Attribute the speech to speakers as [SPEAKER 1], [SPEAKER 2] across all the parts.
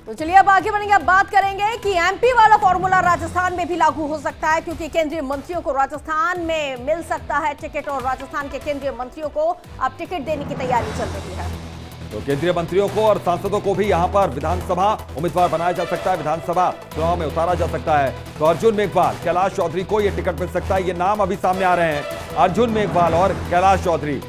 [SPEAKER 1] तो चलिए अब आगे बढ़ेंगे। अब बात करेंगे कि एमपी वाला फॉर्मूला राजस्थान में भी लागू हो सकता है, क्योंकि केंद्रीय मंत्रियों को राजस्थान में मिल सकता है टिकट और राजस्थान के केंद्रीय मंत्रियों को अब टिकट देने की तैयारी चल रही है।
[SPEAKER 2] तो केंद्रीय मंत्रियों को और सांसदों को भी यहां पर विधानसभा उम्मीदवार बनाया जा सकता है, विधानसभा चुनाव में उतारा जा सकता है। तो अर्जुन मेघवाल, कैलाश चौधरी को यह टिकट मिल सकता है। ये नाम अभी सामने आ रहे हैं, अर्जुन मेघवाल और कैलाश चौधरी,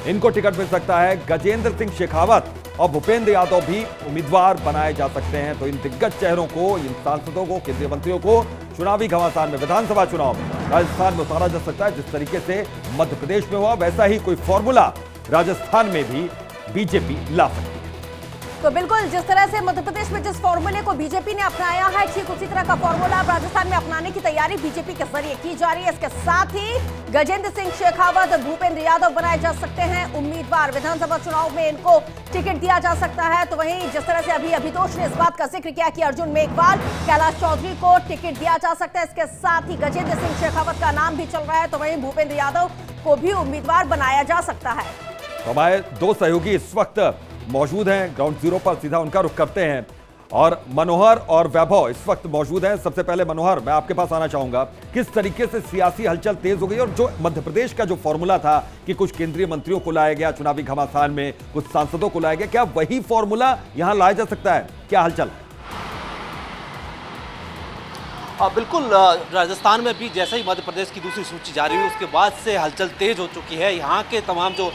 [SPEAKER 2] इनको टिकट मिल सकता है। गजेंद्र सिंह शेखावत और भूपेंद्र यादव भी उम्मीदवार बनाए जा सकते हैं। तो इन दिग्गज चेहरों को, इन सांसदों को, केंद्रीय मंत्रियों को चुनावी घमासान में, विधानसभा चुनाव में राजस्थान में उतारा जा सकता है। जिस तरीके से मध्य प्रदेश में हुआ, वैसा ही कोई फॉर्मूला राजस्थान में भी बीजेपी ला सकती है।
[SPEAKER 1] तो बिल्कुल जिस तरह से मध्य प्रदेश में जिस फॉर्मूले को बीजेपी ने अपनाया है, ठीक उसी तरह का फॉर्मूला अब राजस्थान में अपनाने की तैयारी बीजेपी के जरिए की जा रही है। इसके साथ ही गजेंद्र सिंह शेखावत, भूपेंद्र यादव बनाए जा सकते हैं उम्मीदवार। विधानसभा चुनाव में इनको टिकट दिया जा सकता है। तो वहीं जिस तरह से अभी अभितोष ने इस बात का जिक्र किया कि अर्जुन मेघवाल, कैलाश चौधरी को टिकट दिया जा सकता है, इसके साथ ही गजेंद्र सिंह शेखावत का नाम भी चल रहा है, तो वहीं भूपेंद्र यादव को भी उम्मीदवार बनाया जा सकता है।
[SPEAKER 2] तो हमारे दो सहयोगी इस वक्त मौजूद हैं ग्राउंड जीरो पर, सीधा उनका रुख करते हैं। और मनोहर और वैभव इस वक्त मौजूद हैं। सबसे पहले मनोहर, मैं आपके पास आना चाहूंगा, किस तरीके से सियासी हलचल तेज हो गई और जो मध्य प्रदेश का जो फॉर्मूला था कि कुछ केंद्रीय मंत्रियों को लाया गया चुनावी घमासान में, कुछ सांसदों को लाया गया, क्या वही फॉर्मूला यहां लाया जा सकता है? क्या हलचल?
[SPEAKER 3] बिल्कुल, राजस्थान में भी जैसे ही मध्य प्रदेश की दूसरी सूची जारी हुई उसके बाद से हलचल तेज हो चुकी है। यहाँ के तमाम जो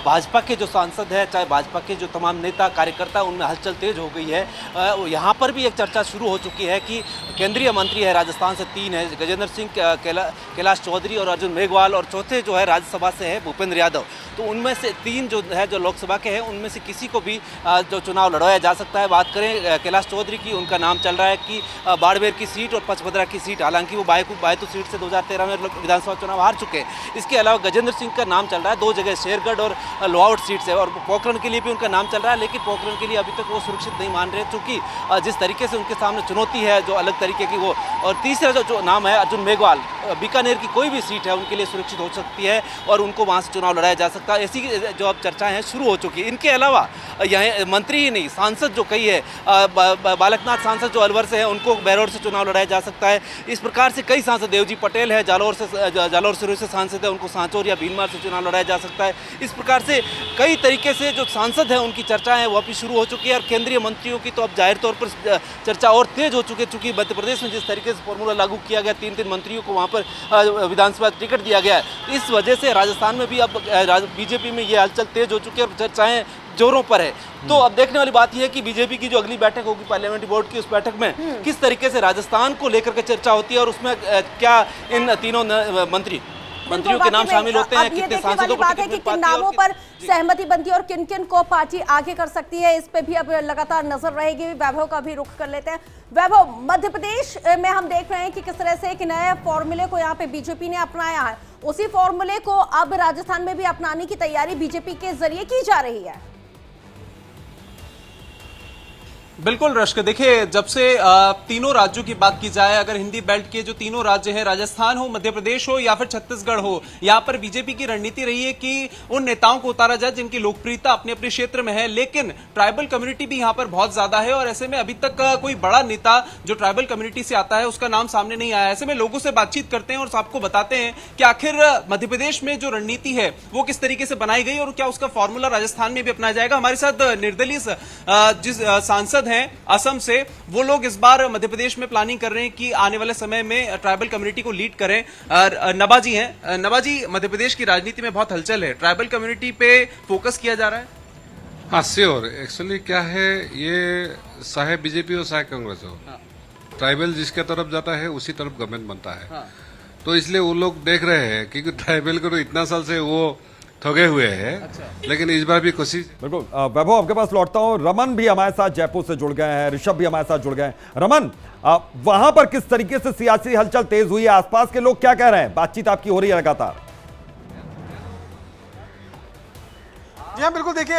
[SPEAKER 3] भाजपा के जो सांसद हैं, चाहे भाजपा के जो तमाम नेता कार्यकर्ता, उनमें हलचल तेज हो गई है। यहाँ पर भी एक चर्चा शुरू हो चुकी है कि केंद्रीय मंत्री है राजस्थान से 3 है, गजेंद्र सिंह, कैलाश चौधरी और अर्जुन मेघवाल, और चौथे जो है राज्यसभा से है भूपेंद्र यादव। तो उनमें से 3 जो है जो लोकसभा के हैं, उनमें से किसी को भी जो चुनाव लड़वाया जा सकता है। बात करें कैलाश चौधरी की, उनका नाम चल रहा है कि बाड़मेर की सीट और पचपदरा की सीट, हालांकि वो बायतू सीट से 2013 में विधानसभा चुनाव हार चुके हैं। इसके अलावा गजेंद्र सिंह का नाम चल रहा है 2 जगह, शेरगढ़ और लोहावट सीट से, और पोखरण के लिए भी उनका नाम चल रहा है, लेकिन पोखरण के लिए अभी तक वो सुरक्षित नहीं मान रहे, क्योंकि जिस तरीके से उनके सामने चुनौती है जो अलग तरीके की वो। और तीसरा जो नाम है अर्जुन मेघवाल, बीकानेर की कोई भी सीट है उनके लिए सुरक्षित हो सकती है और उनको वहाँ से चुनाव लड़ाया जा सकता है। ऐसी जो अब चर्चाएं हैं शुरू हो चुकी है। इनके अलावा यहाँ मंत्री ही नहीं, सांसद जो कई है, बालकनाथ सांसद जो अलवर से है, उनको बेरोड से चुनाव लड़ाया जा सकता है। इस प्रकार से कई सांसद, देवजी पटेल है जालौर से सांसद है, उनको सांचौर या भीलमार से चुनाव लड़ाया जा सकता है। इस प्रकार से कई तरीके से जो सांसद हैं उनकी चर्चाएं वह भी शुरू हो चुकी है। और केंद्रीय मंत्रियों की तो अब जाहिर तौर पर चर्चा और तेज हो चुकी है, चूंकि मध्य प्रदेश में जिस तरीके से फॉर्मूला लागू किया गया, 3 मंत्रियों को वहाँ पर विधानसभा टिकट दिया गया है, इस वजह से राजस्थान में भी अब बीजेपी में ये हलचल तेज हो चुकी है और चर्चाएं जोरों पर है। तो अब देखने वाली बात यह है कि बीजेपी की जो अगली बैठक होगी पार्लियामेंट्री बोर्ड की, उस बैठक में किस तरीके से राजस्थान को लेकर के चर्चा होती है और उसमें क्या इन तीनों मंत्रियों के नाम शामिल होते हैं, कितने सांसदों को टिकट मिल पाती है, किन नामों पर
[SPEAKER 1] सहमति बनती है और किन किन को पार्टी आगे कर सकती है, इस पे भी अब लगातार नजर रहेगी। वैभव का भी रुख कर लेते हैं। वैभव, मध्य प्रदेश में हम देख रहे हैं कि किस तरह से एक नए फॉर्मूले को यहाँ पे बीजेपी ने अपनाया है, उसी फॉर्मूले को अब राजस्थान में भी अपनाने की तैयारी बीजेपी के जरिए की जा रही है।
[SPEAKER 4] बिल्कुल रश्क, देखिए जब से तीनों राज्यों की बात की जाए, अगर हिंदी बेल्ट के जो तीनों राज्य हैं, राजस्थान हो, मध्य प्रदेश हो या फिर छत्तीसगढ़ हो, यहाँ पर बीजेपी की रणनीति रही है कि उन नेताओं को उतारा जाए जिनकी लोकप्रियता अपने अपने क्षेत्र में है, लेकिन ट्राइबल कम्युनिटी भी यहाँ पर बहुत ज्यादा है और ऐसे में अभी तक कोई बड़ा नेता जो ट्राइबल कम्युनिटी से आता है उसका नाम सामने नहीं आया। ऐसे में लोगों से बातचीत करते हैं और आपको बताते हैं कि आखिर मध्य प्रदेश में जो रणनीति है वो किस तरीके से बनाई गई और क्या उसका फॉर्मूला राजस्थान में भी अपनाया जाएगा। हमारे साथ निर्दलीय जिस सांसद हैं असम से, वो लोग इस बार मध्य प्रदेश में प्लानिंग कर रहे हैं कि आने वाले समय में ट्राइबल कम्युनिटी को लीड करें। नबाजी हैं। नबाजी, मध्य प्रदेश की राजनीति में बहुत हलचल है, ट्राइबल कम्युनिटी पे फोकस किया जा रहा है?
[SPEAKER 5] हाँ, श्योर। एक्चुअली क्या है, ये चाहे बीजेपी हो चाहे कांग्रेस हो, ट्राइबल जिसके तरफ जाता है उसी तरफ गवर्नमेंट बनता है। तो इसलिए वो लोग देख रहे हैं क्योंकि ट्राइबल को तो इतना साल से वो ठगे हुए हैं। अच्छा। लेकिन इस बार भी कोशिश।
[SPEAKER 2] बिल्कुल। वैभव, आपके पास लौटता हूं। रमन भी हमारे साथ जयपुर से जुड़ गए हैं, ऋषभ भी हमारे साथ जुड़ गए हैं। रमन, वहां पर किस तरीके से सियासी हलचल तेज हुई है? आसपास के लोग क्या कह रहे हैं? बातचीत आपकी हो रही है लगातार?
[SPEAKER 6] जी हाँ, बिल्कुल। देखिए,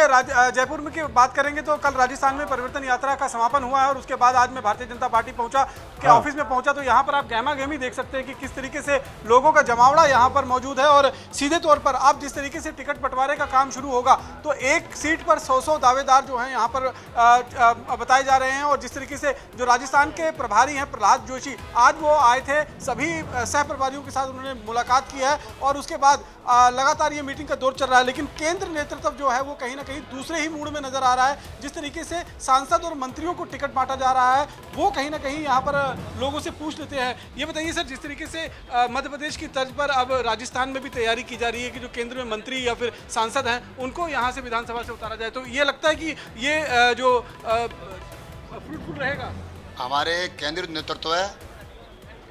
[SPEAKER 6] जयपुर में की बात करेंगे तो कल राजस्थान में परिवर्तन यात्रा का समापन हुआ है और उसके बाद आज मैं भारतीय जनता पार्टी पहुंचा के ऑफिस में पहुंचा तो यहाँ पर आप गहमा गहमी देख सकते हैं कि किस तरीके से लोगों का जमावड़ा यहाँ पर मौजूद है। और सीधे तौर पर आप जिस तरीके से टिकट बंटवारे का काम शुरू होगा तो एक सीट पर 100 दावेदार जो हैं यहाँ पर बताए जा रहे हैं। और जिस तरीके से जो राजस्थान के प्रभारी हैं प्रहलाद जोशी, आज वो आए थे, सभी सह प्रभारियों के साथ उन्होंने मुलाकात की है और उसके बाद लगातार ये मीटिंग का दौर चल रहा है। लेकिन केंद्र नेतृत्व जो है वो कहीं ना कहीं दूसरे ही मूड में नजर आ रहा है। जिस तरीके से सांसद और मंत्रियों को टिकट बांटा जा रहा है वो कहीं ना कहीं यहाँ पर लोगों से पूछ लेते हैं। ये बताइए सर, जिस तरीके से मध्य प्रदेश की तर्ज पर अब राजस्थान में भी तैयारी की जा रही है कि जो केंद्र में मंत्री या फिर सांसद हैं उनको यहाँ से विधानसभा से उतारा जाए, तो ये लगता है कि ये जो फ्रूटफुल रहेगा?
[SPEAKER 7] हमारे केंद्रीय नेतृत्व है,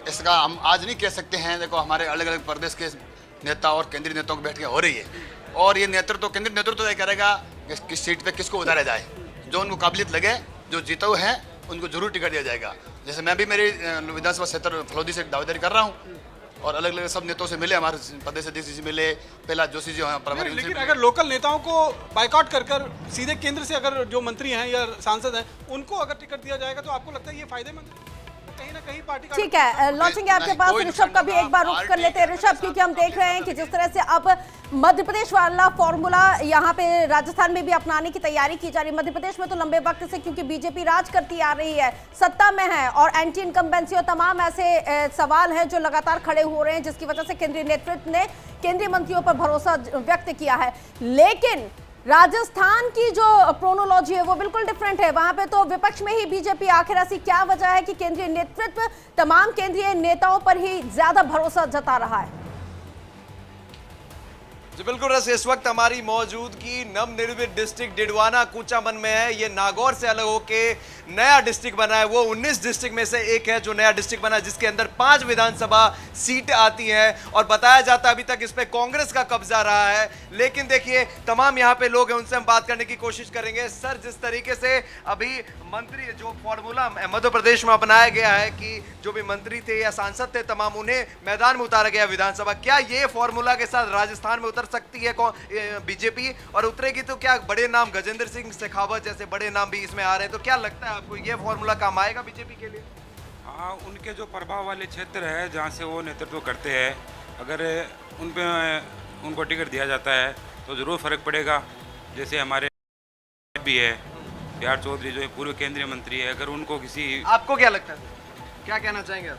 [SPEAKER 7] इसका हम आज नहीं कह सकते हैं। देखो, हमारे अलग अलग प्रदेश के नेता और केंद्रीय नेताओं की बैठकें हो रही है और ये नेतृत्व, केंद्रीय नेतृत्व तय करेगा किस सीट पे किसको उतारा जाए। जो उनको काबिलियत लगे, जो जीते हुए हैं उनको जरूर टिकट दिया जाएगा। जैसे मैं भी मेरी विधानसभा क्षेत्र फलौदी से दावेदारी कर रहा हूँ और अलग अलग सब नेताओं से मिले, हमारे प्रदेश अध्यक्ष जी मिले, प्रहलाद जोशी जी प्रभारी।
[SPEAKER 6] लेकिन अगर लोकल नेताओं को बाइकआउट कर सीधे केंद्र से अगर जो मंत्री हैं या सांसद हैं उनको अगर टिकट दिया जाएगा तो आपको लगता है ये फायदेमंद है? कहीं ना कहीं पार्टी।
[SPEAKER 1] ठीक है, लौटेंगे आपके पास। ऋषभ का भी एक बार रुख कर लेते हैं ऋषभ, क्योंकि हम देख रहे हैं कि जिस तरह से अब मध्य प्रदेश वाला फॉर्मूला यहाँ पे राजस्थान में भी अपनाने की तैयारी की जा रही है। मध्य प्रदेश में तो लंबे वक्त से, क्योंकि बीजेपी राज करती आ रही है, सत्ता में है और एंटी इनकम्बेंसी और तमाम ऐसे सवाल हैं जो लगातार खड़े हो रहे हैं, जिसकी वजह से केंद्रीय नेतृत्व ने केंद्रीय मंत्रियों पर भरोसा व्यक्त किया है। लेकिन राजस्थान की जो प्रोनोलॉजी है वो बिल्कुल डिफरेंट है। वहां पे तो विपक्ष में ही बीजेपी, आखिर ऐसी क्या वजह है कि केंद्रीय नेतृत्व तमाम केंद्रीय नेताओं पर ही ज्यादा भरोसा जता रहा है?
[SPEAKER 8] जी बिल्कुल रस, इस वक्त हमारी मौजूदगी नवनिर्मित डिस्ट्रिक्ट डिडवाना कूचामन में है। ये नागौर से अलग होके नया डिस्ट्रिक्ट बना है। वो 19 डिस्ट्रिक्ट में से एक है जो नया डिस्ट्रिक्ट बना है, जिसके अंदर 5 विधानसभा सीट आती हैं और बताया जाता है अभी तक इस पे कांग्रेस का कब्जा रहा है। लेकिन देखिए, तमाम यहाँ पे लोग हैं, उनसे हम बात करने की कोशिश करेंगे। सर, जिस तरीके से अभी मंत्री जो फॉर्मूला मध्य प्रदेश में अपनाया गया है कि जो भी मंत्री थे या सांसद थे तमाम उन्हें मैदान में उतारा गया विधानसभा, क्या ये फॉर्मूला के साथ राजस्थान में उतर सकती है बीजेपी? और उतरेगी तो क्या बड़े नाम गजेंद्र सिंह शेखावत जैसे बड़े नाम भी इसमें आ रहे हैं, तो क्या लगता है आपको ये फॉर्मूला काम आएगा बीजेपी के लिए?
[SPEAKER 9] हाँ, उनके जो प्रभाव वाले क्षेत्र है जहाँ से वो नेतृत्व करते हैं, अगर उन पे उनको टिकट दिया जाता है तो ज़रूर फर्क पड़ेगा। जैसे हमारे भी है प्यार चौधरी जो पूर्व केंद्रीय मंत्री है, अगर उनको किसी,
[SPEAKER 8] आपको क्या लगता है, क्या कहना चाहेंगे आप?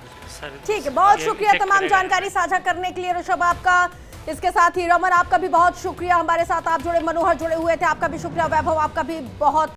[SPEAKER 1] ठीक है, बहुत शुक्रिया तमाम जानकारी साझा करने के लिए ऋषभ आपका। इसके साथ ही रमन, आपका भी बहुत शुक्रिया, हमारे साथ आप जुड़े, मनोहर जुड़े हुए थे, आपका भी शुक्रिया, वैभव आपका भी बहुत